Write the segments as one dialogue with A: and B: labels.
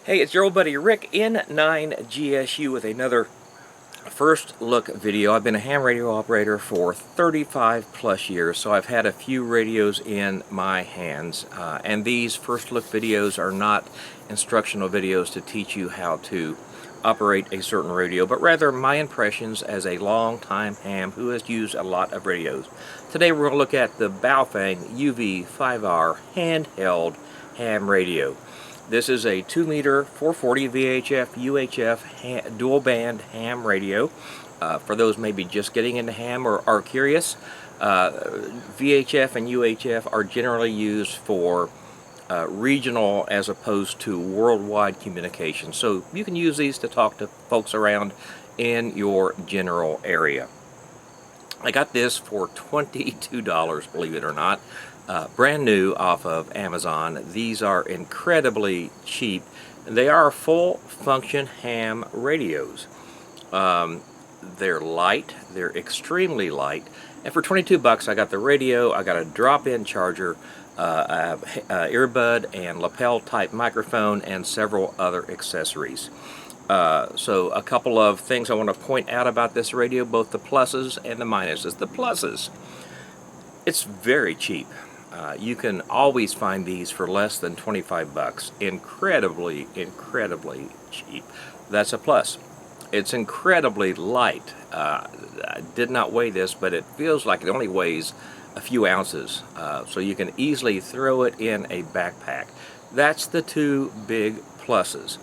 A: Hey, it's your old buddy Rick N9GSU with another first look video. I've been a ham radio operator for 35 plus years, so I've had a few radios in my hands. And these first look videos are not instructional videos to teach you how to operate a certain radio, but rather my impressions as a long-time ham who has used a lot of radios. Today we're going to look at the Baofeng UV5R handheld ham radio. This is a 2-meter 440 VHF UHF dual band ham radio. For those maybe just getting into ham or are curious, VHF and UHF are generally used for regional as opposed to worldwide communication. So you can use these to talk to folks around in your general area. I got this for $22, believe it or not. Brand new off of Amazon. These are incredibly cheap. They are full function ham radios. They're light, they're extremely light, and for 22 bucks I got the radio, I got a drop-in charger, earbud and lapel type microphone, and several other accessories. So a couple of things I want to point out about this radio, both the pluses and the minuses. The pluses: it's very cheap. You can always find these for less than 25 bucks. Incredibly cheap. That's a plus. It's incredibly light. I did not weigh this, but it feels like it only weighs a few ounces. So you can easily throw it in a backpack. That's the two big pluses.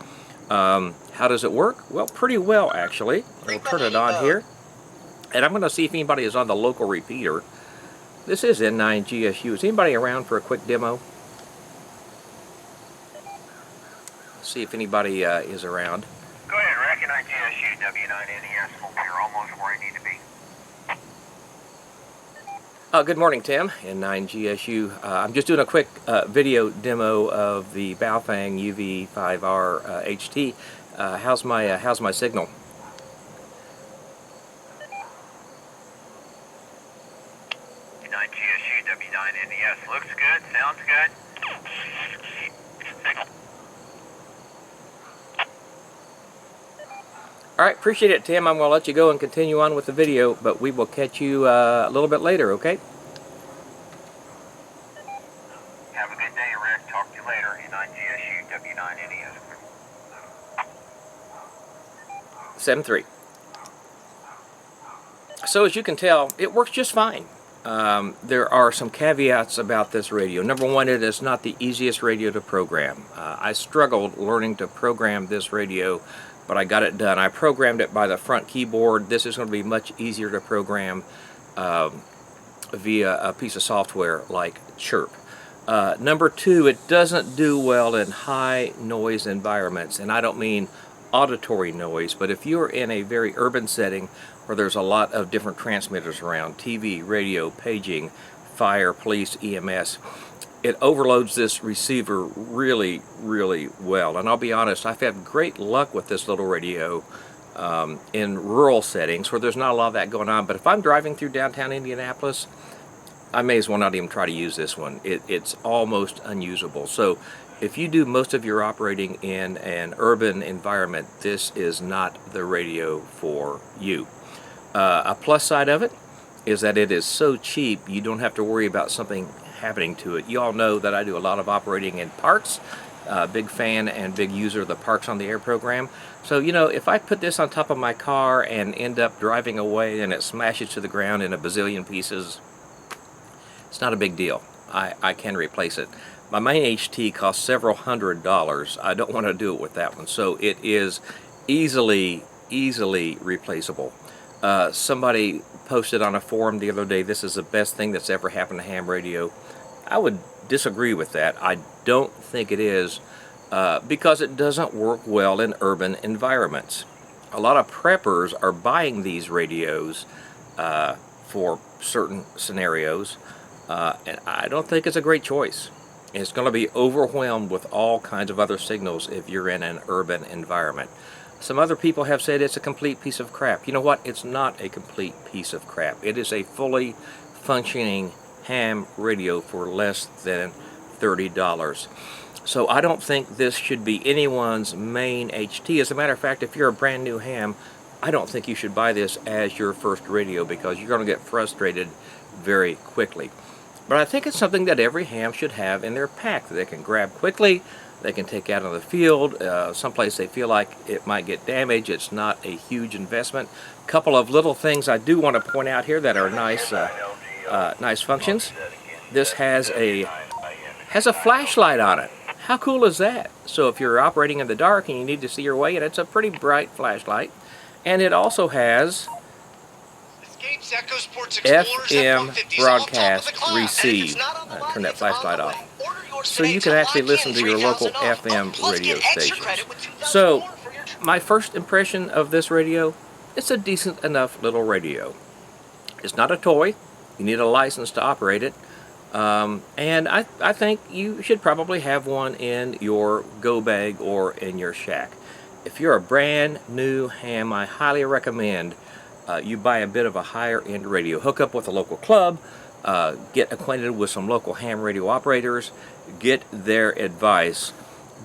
A: How does it work? Well, pretty well, actually. I'll turn it on here. And I'm going to see if anybody is on the local repeater. This is N9GSU. Is anybody around for a quick demo? See if anybody is around.
B: Go ahead, Rick. N9GSU, W9NES. Hope you're almost where you need to be.
A: Good morning, Tim. N9GSU. I'm just doing a quick video demo of the Baofeng UV5R HT. How's my signal?
B: N9GSU, W9NES. Looks good. Sounds good.
A: Alright, appreciate it, Tim. I'm going to let you go and continue on with the video, but we will catch you a little bit later, okay?
B: Have a good day, Rick. Talk to you later. N9GSU, W9NES.
A: 7-3. So as you can tell, it works just fine. There are some caveats about this radio. Number one, it is not the easiest radio to program. I struggled learning to program this radio, but I got it done. I programmed it by the front keyboard. This is going to be much easier to program via a piece of software like Chirp. Number two, it doesn't do well in high noise environments, and I don't mean auditory noise, but if you're in a very urban setting where there's a lot of different transmitters around, TV, radio, paging, fire, police, EMS, it overloads this receiver really well. And I'll be honest, I've had great luck with this little radio in rural settings where there's not a lot of that going on, but if I'm driving through downtown Indianapolis, I may as well not even try to use this one. It's almost unusable. So if you do most of your operating in an urban environment, this is not the radio for you. A plus side of it is that it is so cheap, you don't have to worry about something happening to it. You all know that I do a lot of operating in parks. Big fan and big user of the Parks on the Air program. So, you know, if I put this on top of my car and end up driving away and it smashes to the ground in a bazillion pieces, it's not a big deal. I can replace it. My main HT costs several $100s. I don't want to do it with that one. So it is easily replaceable. Somebody posted on a forum the other day, this is the best thing that's ever happened to ham radio. I would disagree with that. I don't think it is because it doesn't work well in urban environments. A lot of preppers are buying these radios for certain scenarios, and I don't think it's a great choice. It's going to be overwhelmed with all kinds of other signals if you're in an urban environment. Some other people have said it's a complete piece of crap. You know what? It's not a complete piece of crap. It is a fully functioning ham radio for less than $30. So I don't think this should be anyone's main HT. As a matter of fact, if you're a brand new ham, I don't think you should buy this as your first radio because you're going to get frustrated very quickly. But I think it's something that every ham should have in their pack that they can grab quickly, they can take out on the field, someplace they feel like it might get damaged. It's not a huge investment. A couple of little things I do want to point out here that are nice, nice functions. This has a flashlight on it. How cool is that? So if you're operating in the dark and you need to see your way, and it's a pretty bright flashlight. And it also has FM broadcast receive. Turn that flashlight off. So you can actually listen to your local FM radio stations. So my first impression of this radio, it's a decent enough little radio. It's not a toy. You need a license to operate it. And I think you should probably have one in your go bag or in your shack. If you're a brand new ham, I highly recommend you buy a bit of a higher end radio. Hook up with a local club, get acquainted with some local ham radio operators, get their advice.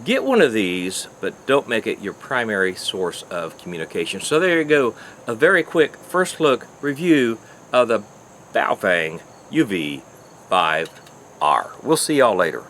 A: Get one of these, but don't make it your primary source of communication. So there you go, a very quick first look review of the Baofeng UV5R. We'll see y'all later.